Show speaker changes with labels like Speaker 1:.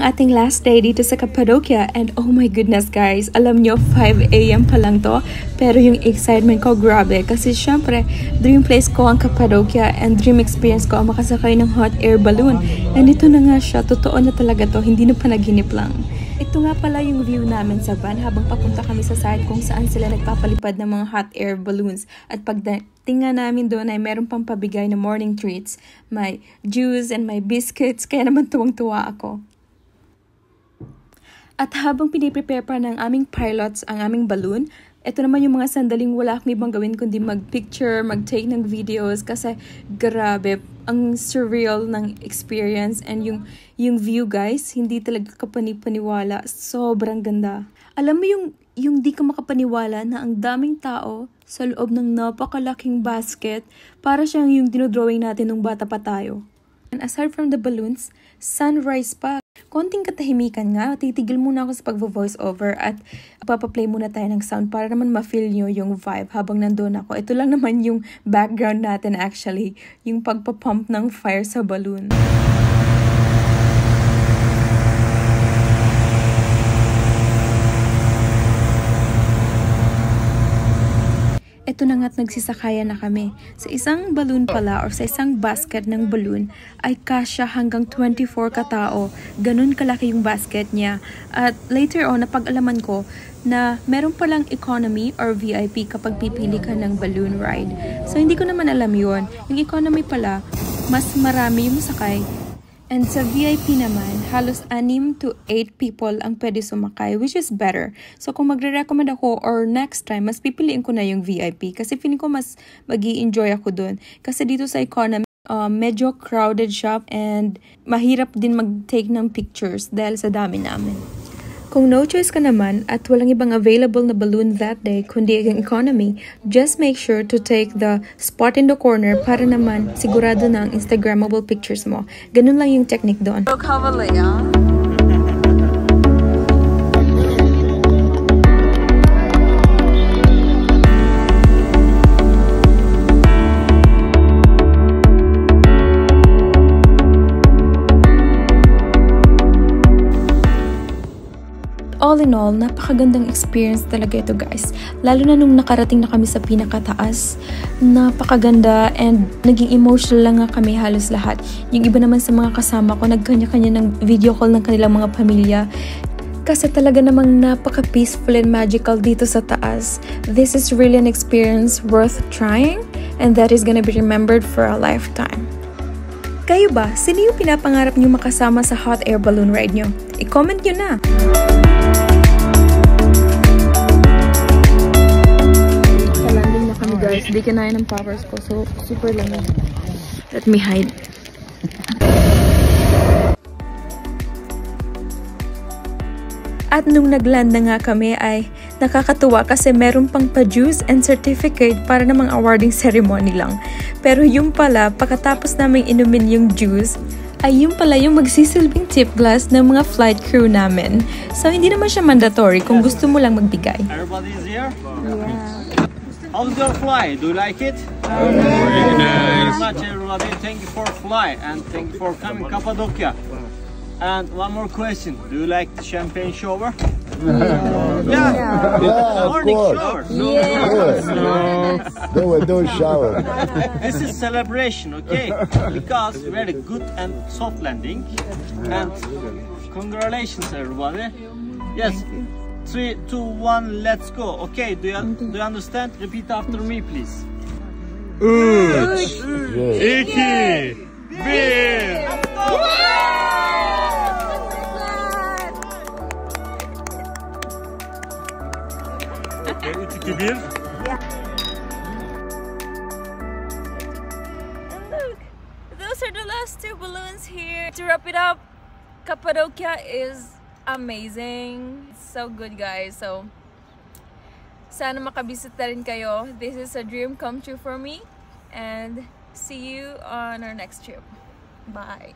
Speaker 1: ang ating last day dito sa Cappadocia and oh my goodness guys, alam nyo 5 AM pa lang to pero yung excitement ko grabe kasi syempre dream place ko ang Cappadocia and dream experience ko ang makasakay ng hot air balloon and ito na nga siya, totoo na talaga to, hindi na panaginip lang. Ito nga pala yung view namin sa van habang papunta kami sa site kung saan sila nagpapalipad ng mga hot air balloons. At pagdating nga namin doon ay meron pang pabigay na morning treats. May juice and may biscuits, kaya naman tuwang-tuwa ako. At habang piniprepare pa ng aming pilots ang aming balloon, ito naman yung mga sandaling wala akong ibang gawin kundi mag-picture, mag-take ng videos kasi grabe, ang surreal ng experience and yung view guys, hindi talaga kapani-paniwala, sobrang ganda. Alam mo yung di ka makapaniwala na ang daming tao sa loob ng napakalaking basket para siyang yung dinodrawing natin nung bata pa tayo. And aside from the balloons, sunrise pa. Konting katahimikan nga, titigil muna ako sa pag-voice over at papaplay muna tayo ng sound para naman ma-feel nyo yung vibe habang nandun ako. Ito lang naman yung background natin actually, yung pagpapump ng fire sa balloon. Ito na nga't nagsisakayan na kami. Sa isang balloon pala or sa isang basket ng balloon ay kasya hanggang 24 katao. Ganun kalaki yung basket niya. At later on, napag-alaman ko na meron palang economy or VIP kapag pipili ka ng balloon ride. So hindi ko naman alam yun. Yung economy pala, mas marami yung sakay. And sa VIP naman, halos 6 to 8 people ang pwede sumakay, which is better. So kung magre-recommend ako or next time, mas pipiliin ko na yung VIP kasi feeling ko mas magi-enjoy ako dun. Kasi dito sa economy, medyo crowded shop and mahirap din mag-take ng pictures dahil sa dami namin. Kung no choice ka naman at walang ibang available na balloon that day kundi ang economy, just make sure to take the spot in the corner para naman sigurado na ang Instagrammable pictures mo. Ganun lang yung technique doon. All in all, napakagandang experience talaga ito guys. Lalo na nung nakarating na kami sa pinakataas. Napakaganda and naging emotional lang nga kami halos lahat. Yung iba naman sa mga kasama ko, nagkanya-kanya ng video call ng kanilang mga pamilya. Kasi talaga namang napaka-peaceful and magical dito sa taas. This is really an experience worth trying and that is gonna be remembered for a lifetime. Kayo ba? Sino yung pinapangarap nyo makasama sa hot air balloon ride nyo? I-comment nyo na! Landing na kami guys. Di kinain ng powers ko. So, super lamig. Let me hide. At nung nagland na nga kami ay nakakatuwa kasi meron pang pa-juice and certificate para namang awarding ceremony lang. Pero yung pala, pagkatapos naming inumin yung juice, ay yung pala yung magsisilbing tip glass ng mga flight crew namin. So hindi naman siya mandatory kung gusto mo lang magbigay.
Speaker 2: Everybody is here?
Speaker 1: Yeah.
Speaker 2: How's your flight? Do you like it?
Speaker 3: Very nice.
Speaker 2: Thank you very much everybody. Thank you for flight and thank you for coming Cappadocia. And one more question. Do you like the champagne shower?
Speaker 3: Yeah,
Speaker 2: Morning
Speaker 3: of course.
Speaker 2: shower.
Speaker 3: Yes. They were doing shower.
Speaker 2: This is celebration, okay? Because we had a good and soft landing. And congratulations everybody. Yes. 3, 2, 1, let's go. Okay, do you understand? Repeat after me, please.
Speaker 3: 3,
Speaker 2: 2, 1. Okay, 3, 2, 1.
Speaker 1: And look, those are the last 2 balloons here. To wrap it up, Cappadocia is amazing. It's so good guys. So, sana makabisit na rin kayo. This is a dream come true for me. And see you on our next trip. Bye!